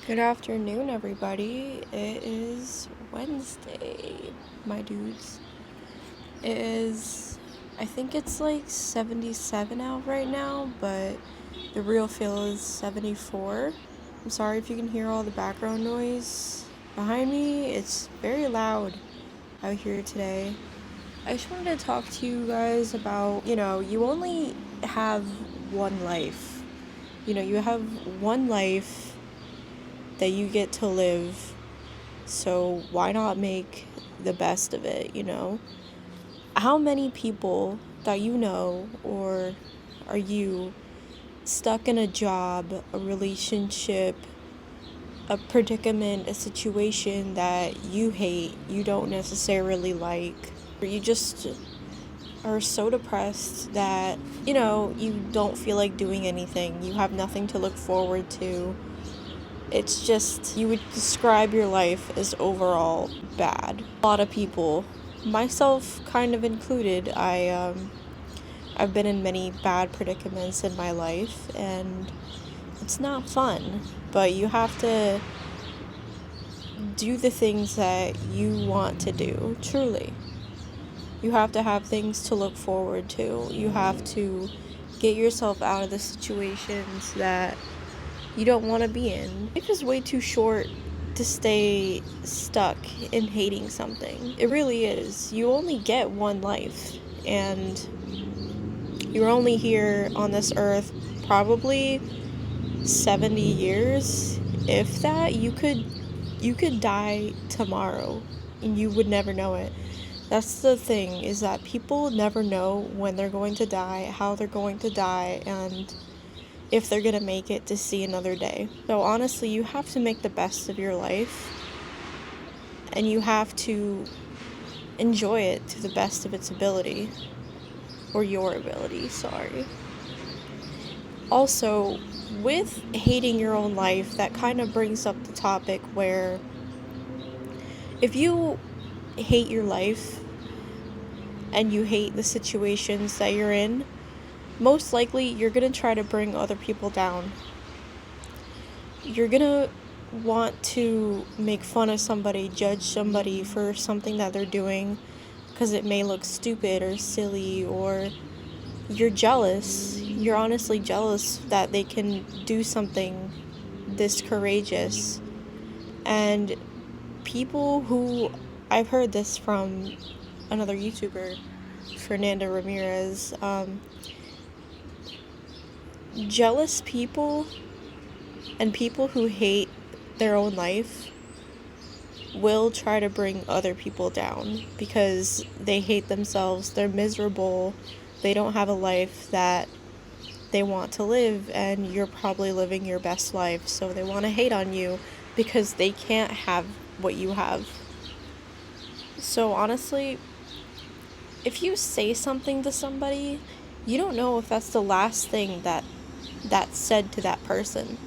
Good afternoon, everybody. It is Wednesday, my dudes. I think it's like 77 out right now, but the real feel is 74. I'm sorry if you can hear all the background noise behind me. It's very loud out here today. I just wanted to talk to you guys about, you only have one life. You have one life that you get to live, so why not make the best of it? How many people that you know, or are you stuck in a job, a relationship, a predicament, a situation that you hate, you don't necessarily like, or you just are so depressed that you don't feel like doing anything, you have nothing to look forward to? It's just, you would describe your life as overall bad. A lot of people, myself kind of included, I've been in many bad predicaments in my life, and it's not fun. But you have to do the things that you want to do, truly. You have to have things to look forward to. You have to get yourself out of the situations that you don't want to be in. Life is way too short to stay stuck in hating something. It really is. You only get one life, and you're only here on this earth probably 70 years. If that, you could die tomorrow and you would never know it. That's the thing, is that people never know when they're going to die, how they're going to die, and if they're gonna make it to see another day. So honestly, you have to make the best of your life, and you have to enjoy it to the best of its ability, or your ability, sorry. Also, with hating your own life, that kind of brings up the topic where if you hate your life and you hate the situations that you're in, most likely you're gonna try to bring other people down. You're gonna want to make fun of somebody, judge somebody for something that they're doing because it may look stupid or silly, or you're jealous. You're honestly jealous that they can do something this courageous. And people who, I've heard this from another YouTuber, Fernanda Ramirez, jealous people and people who hate their own life will try to bring other people down because they hate themselves, they're miserable, they don't have a life that they want to live, and you're probably living your best life, so they want to hate on you because they can't have what you have. So honestly, if you say something to somebody, you don't know if that's the last thing that's said to that person,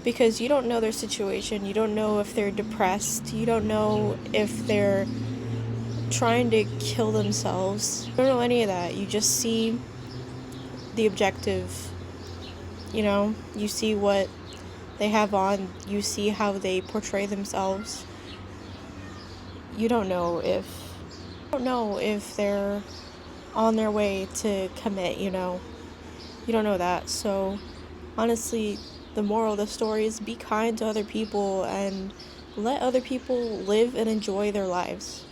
because you don't know their situation. You don't know if they're depressed. You don't know if they're trying to kill themselves. You don't know any of that. You just see the objective. You see what they have on. You see how they portray themselves. You don't know if they're on their way to commit, You don't know that. So honestly, the moral of the story is be kind to other people and let other people live and enjoy their lives.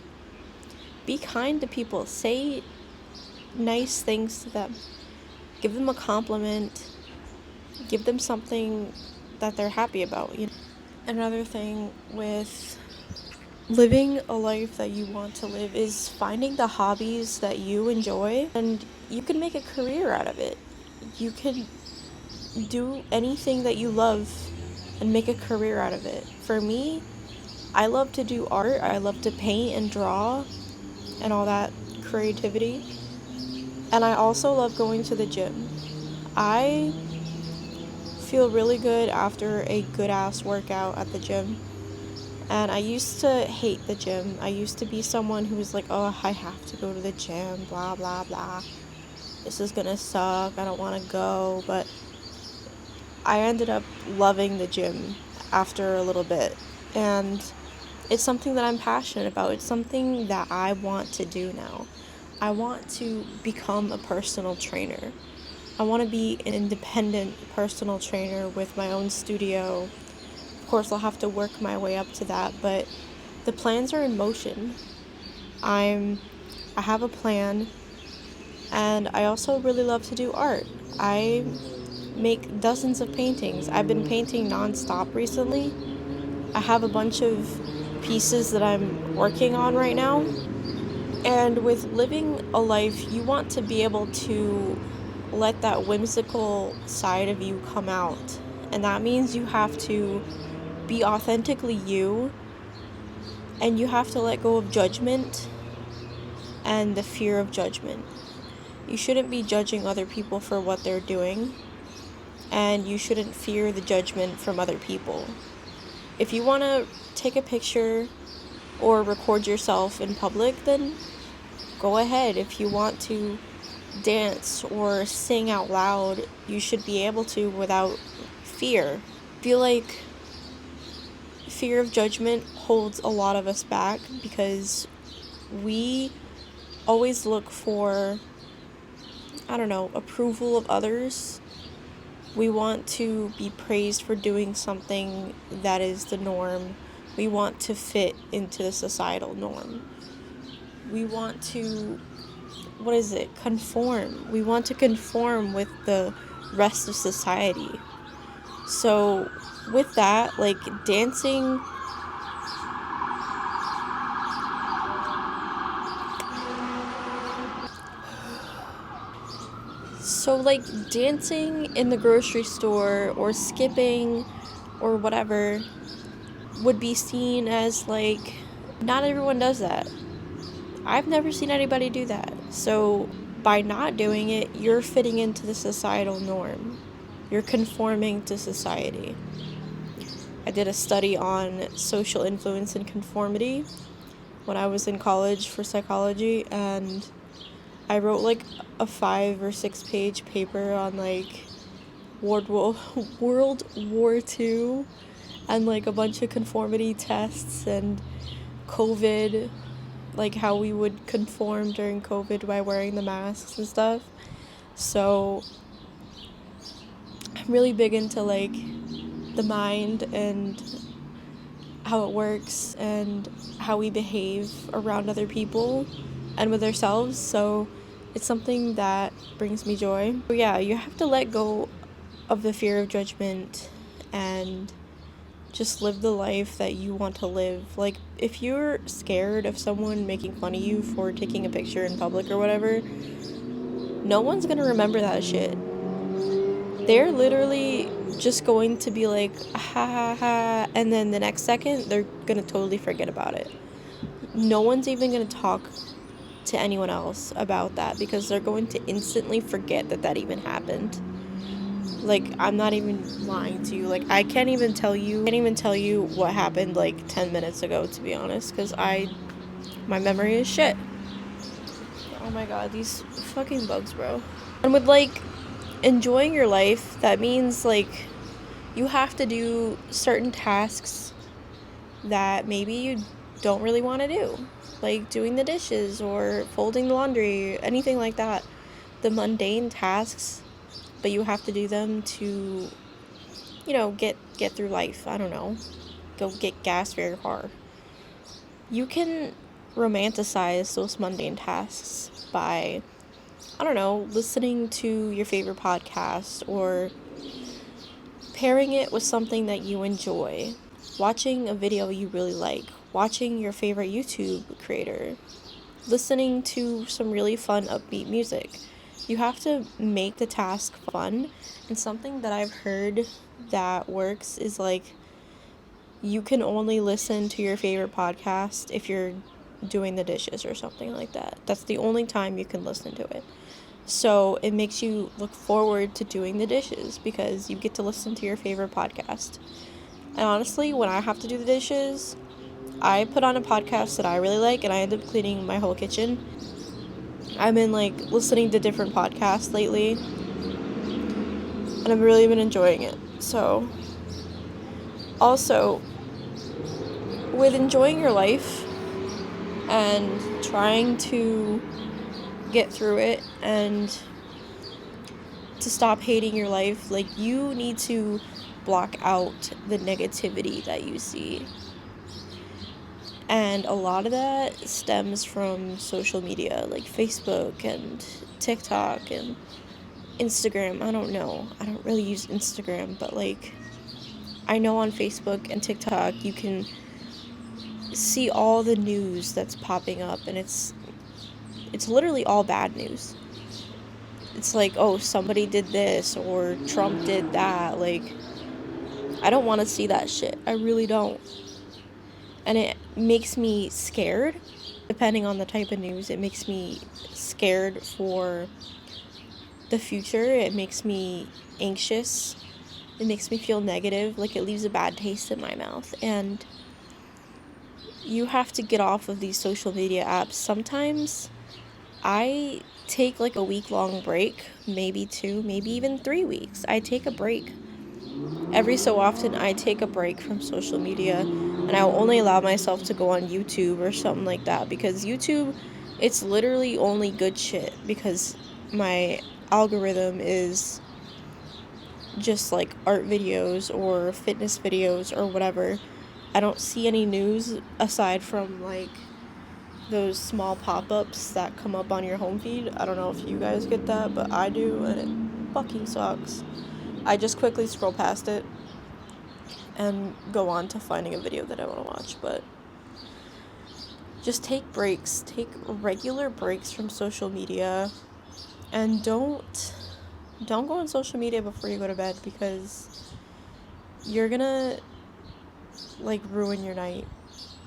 Be kind to people. Say nice things to them. Give them a compliment. Give them something that they're happy about. Another thing with living a life that you want to live is finding the hobbies that you enjoy, and you can make a career out of it. You can do anything that you love and make a career out of it. For me, I love to do art. I love to paint and draw and all that creativity. And I also love going to the gym. I feel really good after a good ass workout at the gym. And I used to hate the gym. I used to be someone who was like, oh, I have to go to the gym, blah, blah, blah. This is gonna suck. I don't want to go. But I ended up loving the gym after a little bit. And it's something that I'm passionate about. It's something that I want to do now. I want to become a personal trainer. I want to be an independent personal trainer with my own studio. Of course, I'll have to work my way up to that, but the plans are in motion. I have a plan, and I also really love to do art. I make dozens of paintings. I've been painting nonstop recently. I have a bunch of pieces that I'm working on right now. And with living a life, you want to be able to let that whimsical side of you come out. And that means you have to be authentically you, and you have to let go of judgment and the fear of judgment. You shouldn't be judging other people for what they're doing, and you shouldn't fear the judgment from other people. If you want to take a picture or record yourself in public, then go ahead. If you want to dance or sing out loud, you should be able to without fear. I feel like fear of judgment holds a lot of us back because we always look for, approval of others. We want to be praised for doing something that is the norm. We want to fit into the societal norm. We want to, conform. We want to conform with the rest of society. So with that, dancing, dancing in the grocery store or skipping or whatever would be seen as not everyone does that. I've never seen anybody do that. So by not doing it, you're fitting into the societal norm. You're conforming to society. I did a study on social influence and conformity when I was in college for psychology, and I wrote a 5 or 6 page paper on World War II and a bunch of conformity tests and COVID, how we would conform during COVID by wearing the masks and stuff. So I'm really big into the mind and how it works and how we behave around other people and with ourselves. So it's something that brings me joy. So yeah, you have to let go of the fear of judgment and just live the life that you want to live. If you're scared of someone making fun of you for taking a picture in public or whatever, no one's gonna remember that shit. They're literally just going to be ha ha ha, and then the next second they're gonna totally forget about it. No one's even gonna talk to anyone else about that because they're going to instantly forget that even happened. I'm not even lying to you. I can't even tell you what happened 10 minutes ago, to be honest, because my memory is shit. Oh my god, these fucking bugs, bro. And with enjoying your life, that means you have to do certain tasks that maybe you don't really want to do, doing the dishes or folding the laundry, anything like that. The mundane tasks, but you have to do them to, get through life. I don't know. Go get gas for your car. You can romanticize those mundane tasks by, listening to your favorite podcast or pairing it with something that you enjoy. Watching a video you really like. Watching your favorite YouTube creator. Listening to some really fun, upbeat music. You have to make the task fun, and something that I've heard that works is you can only listen to your favorite podcast if you're doing the dishes or something like that. That's the only time you can listen to it. So it makes you look forward to doing the dishes because you get to listen to your favorite podcast. And honestly, when I have to do the dishes, I put on a podcast that I really like and I end up cleaning my whole kitchen. I've been listening to different podcasts lately, and I've really been enjoying it. So Also, with enjoying your life and trying to get through it and to stop hating your life, like, you need to block out the negativity that you see. And a lot of that stems from social media, like Facebook and TikTok and Instagram. I don't know. I don't really use Instagram, but like, I know on Facebook and TikTok you can see all the news that's popping up, and it's literally all bad news. It's like, oh, somebody did this or Trump did that. Like, I don't want to see that shit. I really don't. And it makes me scared. Depending on the type of news, it makes me scared for the future. It makes me anxious. It makes me feel negative. Like, it leaves a bad taste in my mouth. And you have to get off of these social media apps. Sometimes I take like a week-long break, maybe 2, maybe even 3 weeks. I take a break. Every so often, I take a break from social media, and I'll only allow myself to go on YouTube or something like that, because YouTube, it's literally only good shit, because my algorithm is just like art videos or fitness videos or whatever. I don't see any news aside from like those small pop-ups that come up on your home feed. I don't know if you guys get that, but I do, and it fucking sucks. I just quickly scroll past it and go on to finding a video that I want to watch. But just take breaks. Take regular breaks from social media, and don't go on social media before you go to bed, because you're gonna like ruin your night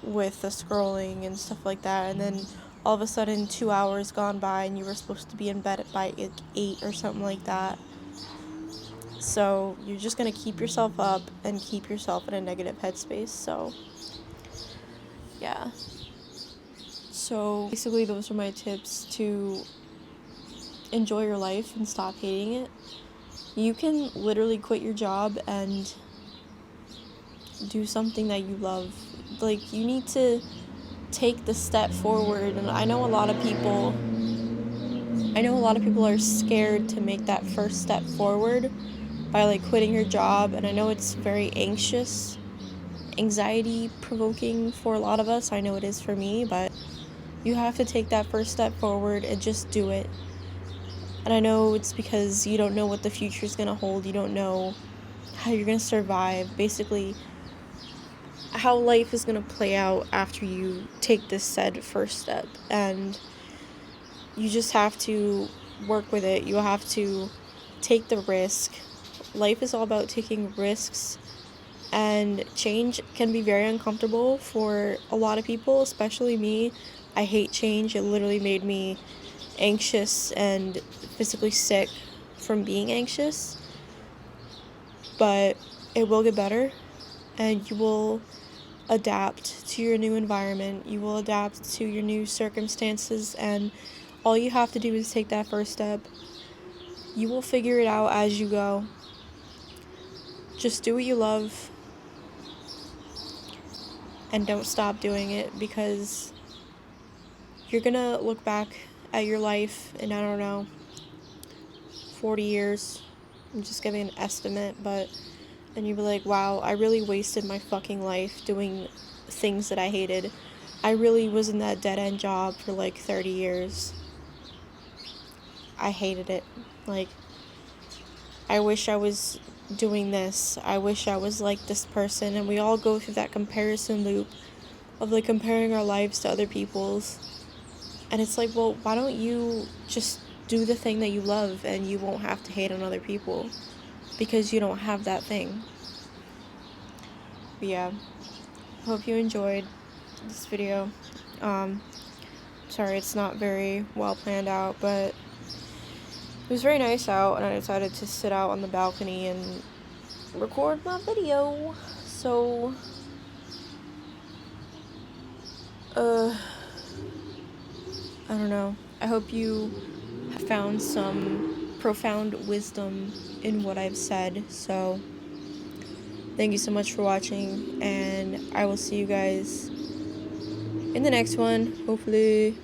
with the scrolling and stuff like that, and then all of a sudden 2 hours gone by and you were supposed to be in bed by like 8 or something like that. So you're just gonna keep yourself up and keep yourself in a negative headspace. So yeah, so basically those are my tips to enjoy your life and stop hating it. You can literally quit your job and do something that you love. Like, you need to take the step forward, and I know a lot of people are scared to make that first step forward by like quitting your job, and I know it's very anxiety provoking for a lot of us. I know it is for me, but you have to take that first step forward and just do it. And I know it's because you don't know what the future is going to hold. You don't know how you're going to survive. Basically, how life is going to play out after you take this said first step. And you just have to work with it. You have to take the risk. Life is all about taking risks. And change can be very uncomfortable for a lot of people, especially me. I hate change. It literally made me anxious and physically sick from being anxious. But it will get better, and you will adapt to your new environment. You will adapt to your new circumstances, and all you have to do is take that first step. You will figure it out as you go. Just do what you love, and don't stop doing it, because you're gonna look back at your life in, I don't know, 40 years. I'm just giving an estimate, but and you'll be like, wow, I really wasted my fucking life doing things that I hated. I really was in that dead-end job for like 30 years. I hated it. Like, I wish I was doing this. I wish I was like this person. And we all go through that comparison loop of like comparing our lives to other people's. And it's like, well, why don't you just do the thing that you love, and you won't have to hate on other people, because you don't have that thing. But yeah, hope you enjoyed this video. Sorry it's not very well planned out, but it was very nice out, and I decided to sit out on the balcony and record my video. So I don't know. I hope you have found some profound wisdom in what I've said. So Thank you so much for watching, and I will see you guys in the next one, hopefully.